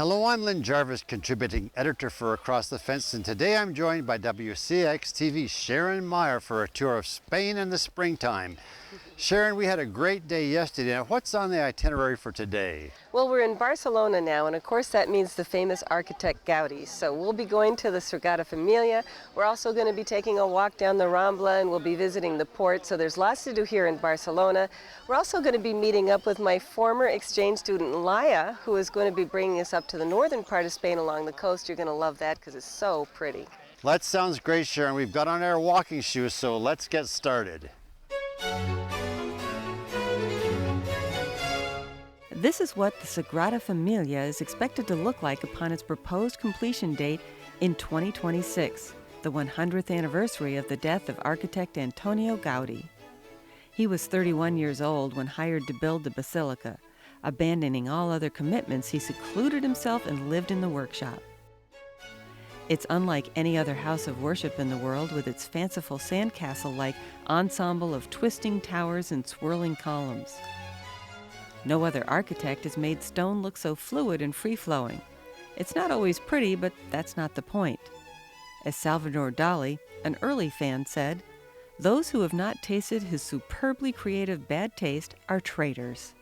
Hello, I'm Lynn Jarvis, contributing editor for Across the Fence, and today I'm joined by WCX-TV's Sharon and Meyer for a tour of Spain in the springtime. Sharon, we had a great day yesterday. Now, what's on the itinerary for today? Well, we're in Barcelona now, and of course that means the famous architect Gaudi. So we'll be going to the Sagrada Familia. We're also going to be taking a walk down the Rambla, and we'll be visiting the port. So there's lots to do here in Barcelona. We're also going to be meeting up with my former exchange student, Ulla, who is going to be bringing us up to the northern part of Spain along the coast. You're going to love that because it's so pretty. Well, that sounds great, Sharon. We've got on our walking shoes, so let's get started. This is what the Sagrada Familia is expected to look like upon its proposed completion date in 2026, the 100th anniversary of the death of architect Antonio Gaudi. He was 31 years old when hired to build the basilica. Abandoning all other commitments, he secluded himself and lived in the workshop. It's unlike any other house of worship in the world, with its fanciful sandcastle-like ensemble of twisting towers and swirling columns. No other architect has made stone look so fluid and free-flowing. It's not always pretty, but that's not the point. As Salvador Dali, an early fan, said, "Those who have not tasted his superbly creative bad taste are traitors."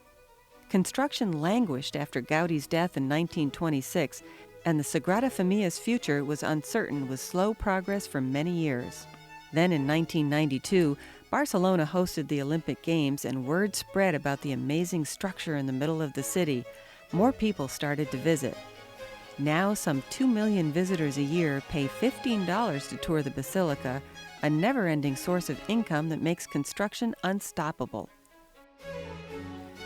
Construction languished after Gaudi's death in 1926, and the Sagrada Familia's future was uncertain with slow progress for many years. Then in 1992, Barcelona hosted the Olympic Games, and word spread about the amazing structure in the middle of the city. More people started to visit. Now some 2 million visitors a year pay $15 to tour the basilica, a never-ending source of income that makes construction unstoppable.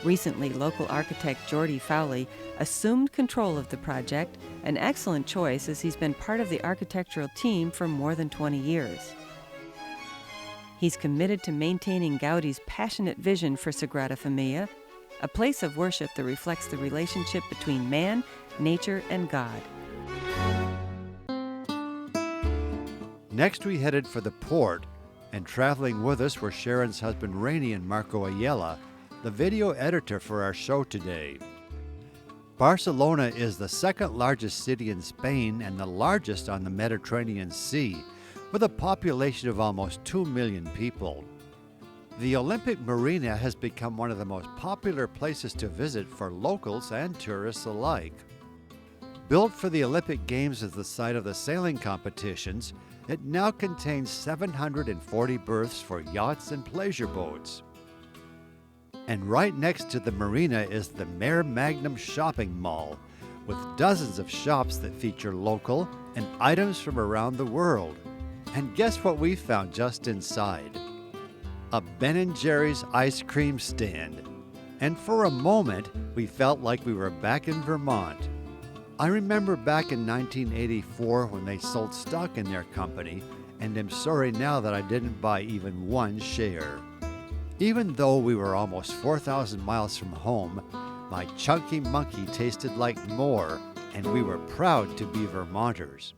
Recently, local architect Jordi Fowley assumed control of the project, an excellent choice as he's been part of the architectural team for more than 20 years. He's committed to maintaining Gaudi's passionate vision for Sagrada Familia, a place of worship that reflects the relationship between man, nature, and God. Next, we headed for the port, and traveling with us were Sharon's husband Rainey and Marco Ayala, the video editor for our show today. Barcelona is the second largest city in Spain and the largest on the Mediterranean Sea, with a population of almost 2 million people. The Olympic Marina has become one of the most popular places to visit for locals and tourists alike. Built for the Olympic Games as the site of the sailing competitions, it now contains 740 berths for yachts and pleasure boats. And right next to the marina is the Mare Magnum shopping mall, with dozens of shops that feature local and items from around the world. And guess what we found just inside? A Ben & Jerry's ice cream stand. And for a moment, we felt like we were back in Vermont. I remember back in 1984 when they sold stock in their company, and am sorry now that I didn't buy even one share. Even though we were almost 4,000 miles from home, my chunky monkey tasted like more, and we were proud to be Vermonters.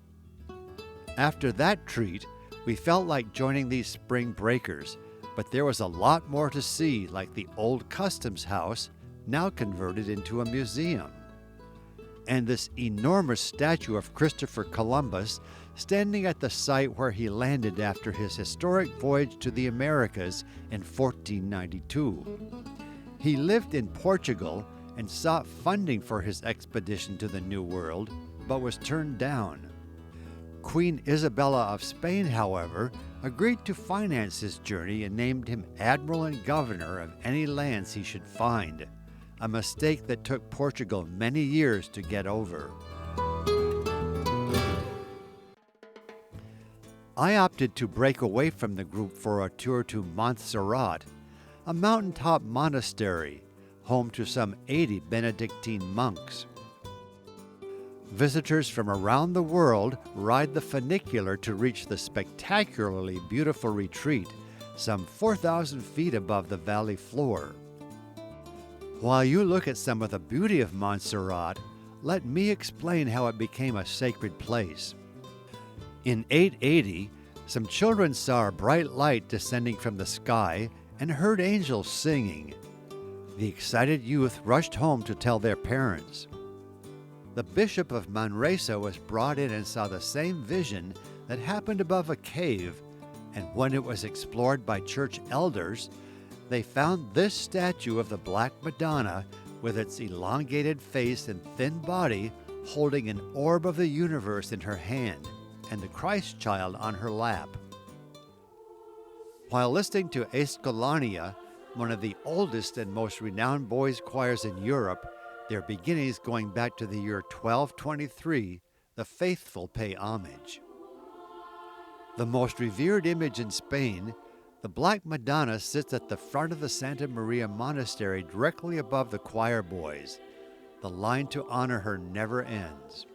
After that treat, we felt like joining these spring breakers, but there was a lot more to see, like the old customs house, now converted into a museum. And this enormous statue of Christopher Columbus standing at the site where he landed after his historic voyage to the Americas in 1492. He lived in Portugal and sought funding for his expedition to the New World, but was turned down. Queen Isabella of Spain, however, agreed to finance his journey and named him Admiral and Governor of any lands he should find, a mistake that took Portugal many years to get over. I opted to break away from the group for a tour to Montserrat, a mountaintop monastery, home to some 80 Benedictine monks. Visitors from around the world ride the funicular to reach the spectacularly beautiful retreat, some 4,000 feet above the valley floor. While you look at some of the beauty of Montserrat, let me explain how it became a sacred place. In 880, some children saw a bright light descending from the sky and heard angels singing. The excited youth rushed home to tell their parents. The Bishop of Manresa was brought in and saw the same vision that happened above a cave, and when it was explored by church elders, they found this statue of the Black Madonna with its elongated face and thin body holding an orb of the universe in her hand and the Christ child on her lap. While listening to Catalonia, one of the oldest and most renowned boys' choirs in Europe, their beginnings going back to the year 1223, the faithful pay homage. The most revered image in Spain, the Black Madonna sits at the front of the Santa Maria Monastery directly above the choir boys. The line to honor her never ends.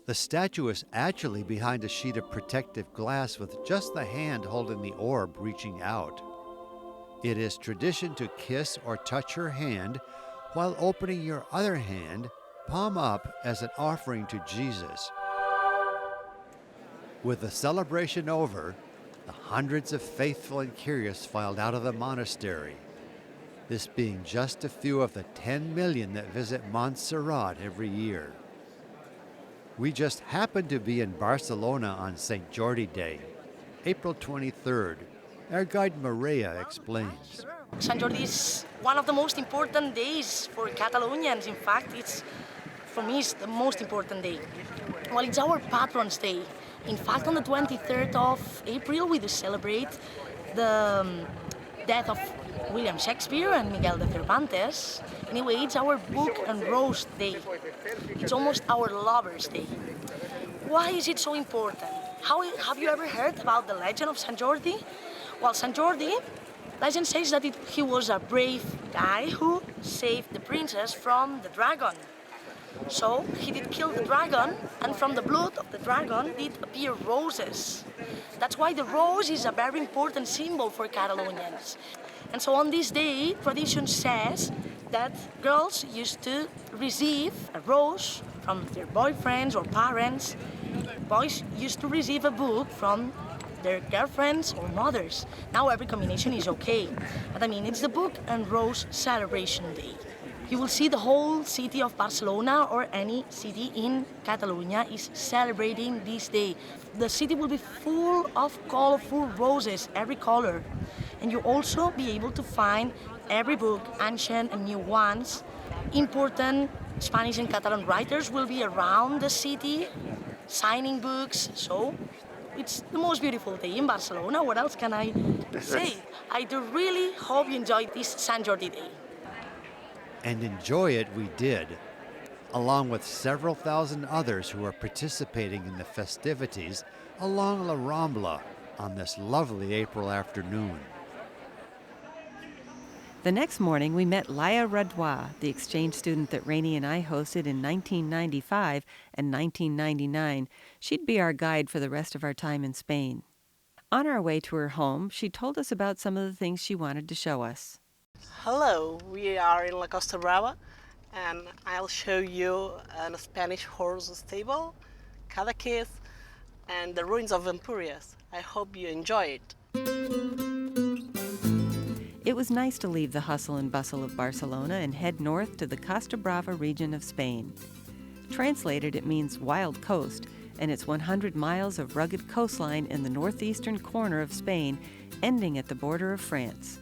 The statue is actually behind a sheet of protective glass with just the hand holding the orb reaching out. It is tradition to kiss or touch her hand while opening your other hand, palm up, as an offering to Jesus. With the celebration over, the hundreds of faithful and curious filed out of the monastery, this being just a few of the 10 million that visit Montserrat every year. We just happened to be in Barcelona on St. Jordi Day, April 23rd. Our guide Maria explains. Sant Jordi is one of the most important days for Catalonians. In fact, for me, it's the most important day. Well, it's our Patron's Day. In fact, on the 23rd of April, we do celebrate the death of William Shakespeare and Miguel de Cervantes. Anyway, it's our Book and Rose Day. It's almost our Lover's Day. Why is it so important? Have you ever heard about the legend of Sant Jordi? Well, Sant Jordi, legend says that he was a brave guy who saved the princess from the dragon. So he did kill the dragon, and from the blood of the dragon did appear roses. That's why the rose is a very important symbol for Catalonians. And so on this day, tradition says that girls used to receive a rose from their boyfriends or parents. Boys used to receive a book from their girlfriends or mothers. Now every combination is okay. But I mean, it's the Book and Rose Celebration Day. You will see the whole city of Barcelona or any city in Catalonia is celebrating this day. The city will be full of colorful roses, every color. And you also be able to find every book, ancient and new ones. Important Spanish and Catalan writers will be around the city, signing books. So it's the most beautiful day in Barcelona. What else can I say? I do really hope you enjoyed this Sant Jordi Day. And enjoy it we did, along with several thousand others who are participating in the festivities along La Rambla on this lovely April afternoon. The next morning, we met Laia Radois, the exchange student that Rainey and I hosted in 1995 and 1999. She'd be our guide for the rest of our time in Spain. On our way to her home, she told us about some of the things she wanted to show us. Hello, we are in La Costa Brava, and I'll show you a Spanish horse stable, Cadaqués, and the ruins of Empúries. I hope you enjoy it. It was nice to leave the hustle and bustle of Barcelona and head north to the Costa Brava region of Spain. Translated, it means wild coast, and it's 100 miles of rugged coastline in the northeastern corner of Spain, ending at the border of France.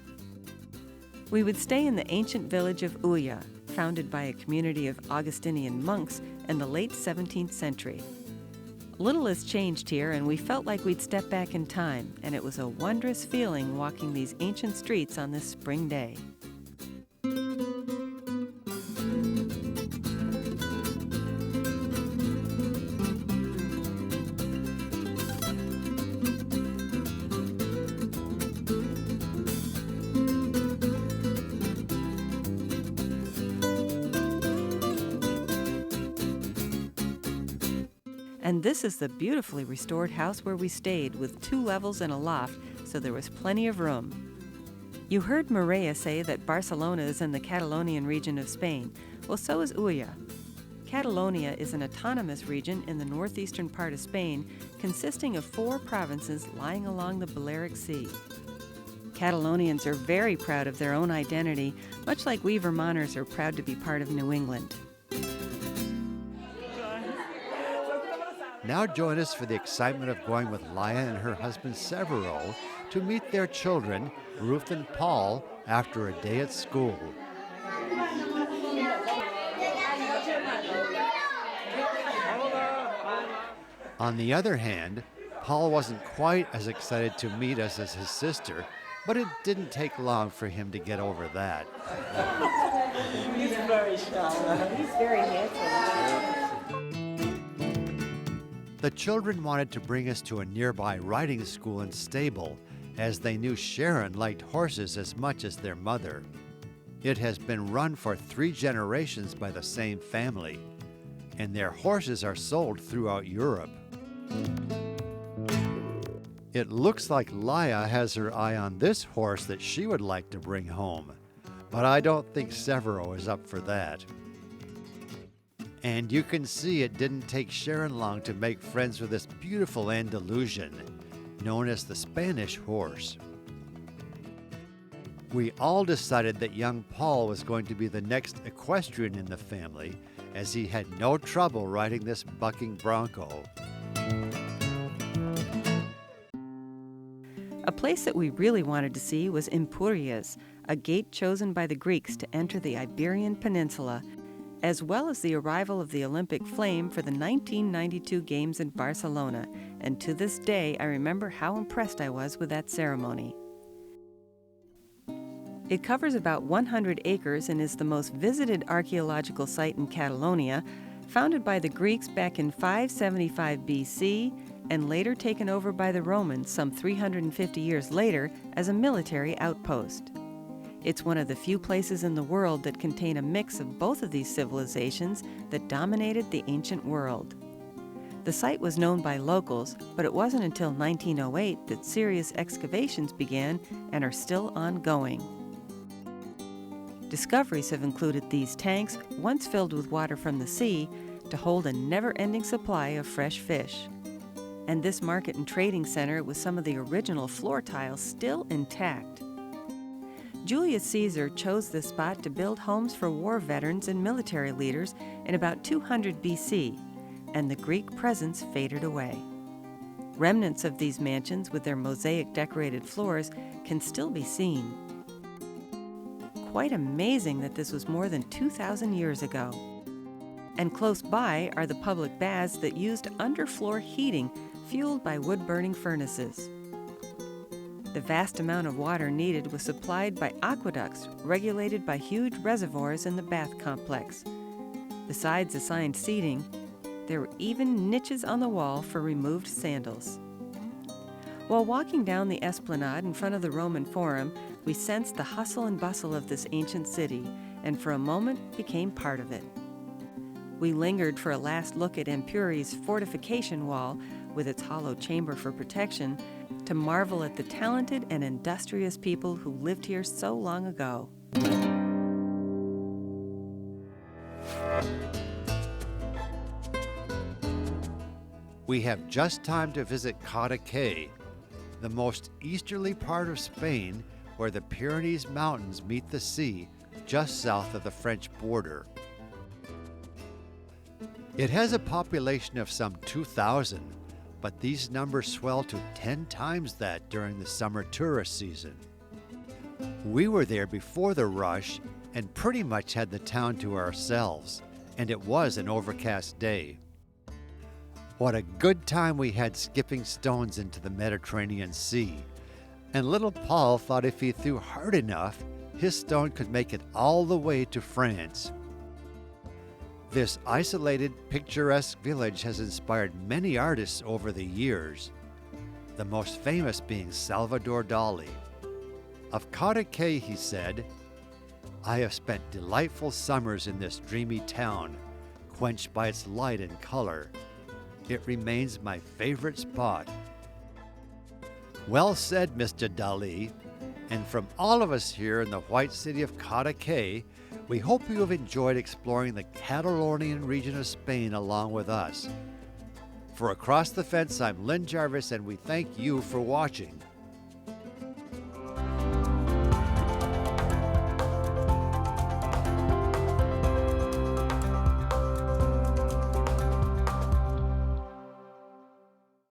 We would stay in the ancient village of Ulla, founded by a community of Augustinian monks in the late 17th century. Little has changed here, and we felt like we'd step back in time, and it was a wondrous feeling walking these ancient streets on this spring day. And this is the beautifully restored house where we stayed, with 2 levels and a loft, so there was plenty of room. You heard Maria say that Barcelona is in the Catalonian region of Spain. Well, so is Ulla. Catalonia is an autonomous region in the northeastern part of Spain, consisting of 4 provinces lying along the Balearic Sea. Catalonians are very proud of their own identity, much like we Vermonters are proud to be part of New England. Now join us for the excitement of going with Laya and her husband Severo to meet their children, Ruth and Paul, after a day at school. On the other hand, Paul wasn't quite as excited to meet us as his sister, but it didn't take long for him to get over that. He's very shy. He's very handsome. The children wanted to bring us to a nearby riding school and stable, as they knew Sharon liked horses as much as their mother. It has been run for 3 generations by the same family, and their horses are sold throughout Europe. It looks like Laya has her eye on this horse that she would like to bring home, but I don't think Severo is up for that. And you can see it didn't take Sharon long to make friends with this beautiful Andalusian, known as the Spanish horse. We all decided that young Paul was going to be the next equestrian in the family, as he had no trouble riding this bucking bronco. A place that we really wanted to see was Empúries, a gate chosen by the Greeks to enter the Iberian Peninsula, as well as the arrival of the Olympic flame for the 1992 Games in Barcelona, and to this day I remember how impressed I was with that ceremony. It covers about 100 acres and is the most visited archaeological site in Catalonia, founded by the Greeks back in 575 BC and later taken over by the Romans some 350 years later as a military outpost. It's one of the few places in the world that contain a mix of both of these civilizations that dominated the ancient world. The site was known by locals, but it wasn't until 1908 that serious excavations began and are still ongoing. Discoveries have included these tanks, once filled with water from the sea, to hold a never-ending supply of fresh fish. And this market and trading center with some of the original floor tiles still intact. Julius Caesar chose this spot to build homes for war veterans and military leaders in about 200 BC, and the Greek presence faded away. Remnants of these mansions with their mosaic-decorated floors can still be seen. Quite amazing that this was more than 2,000 years ago. And close by are the public baths that used underfloor heating fueled by wood-burning furnaces. The vast amount of water needed was supplied by aqueducts regulated by huge reservoirs in the bath complex. Besides assigned seating, there were even niches on the wall for removed sandals. While walking down the esplanade in front of the Roman Forum, we sensed the hustle and bustle of this ancient city, and for a moment became part of it. We lingered for a last look at Empúries' fortification wall, with its hollow chamber for protection, to marvel at the talented and industrious people who lived here so long ago. We have just time to visit Cadaqués, the most easterly part of Spain, where the Pyrenees Mountains meet the sea just south of the French border. It has a population of some 2,000, but these numbers swell to 10 times that during the summer tourist season. We were there before the rush and pretty much had the town to ourselves, and it was an overcast day. What a good time we had skipping stones into the Mediterranean Sea, and little Paul thought if he threw hard enough, his stone could make it all the way to France. This isolated, picturesque village has inspired many artists over the years, the most famous being Salvador Dali. Of Cadaqués, he said, "I have spent delightful summers in this dreamy town, quenched by its light and color. It remains my favorite spot." Well said, Mr. Dali. And from all of us here in the white city of Cadaqués, we hope you have enjoyed exploring the Catalonian region of Spain along with us. For Across the Fence, I'm Lynn Jarvis, and we thank you for watching.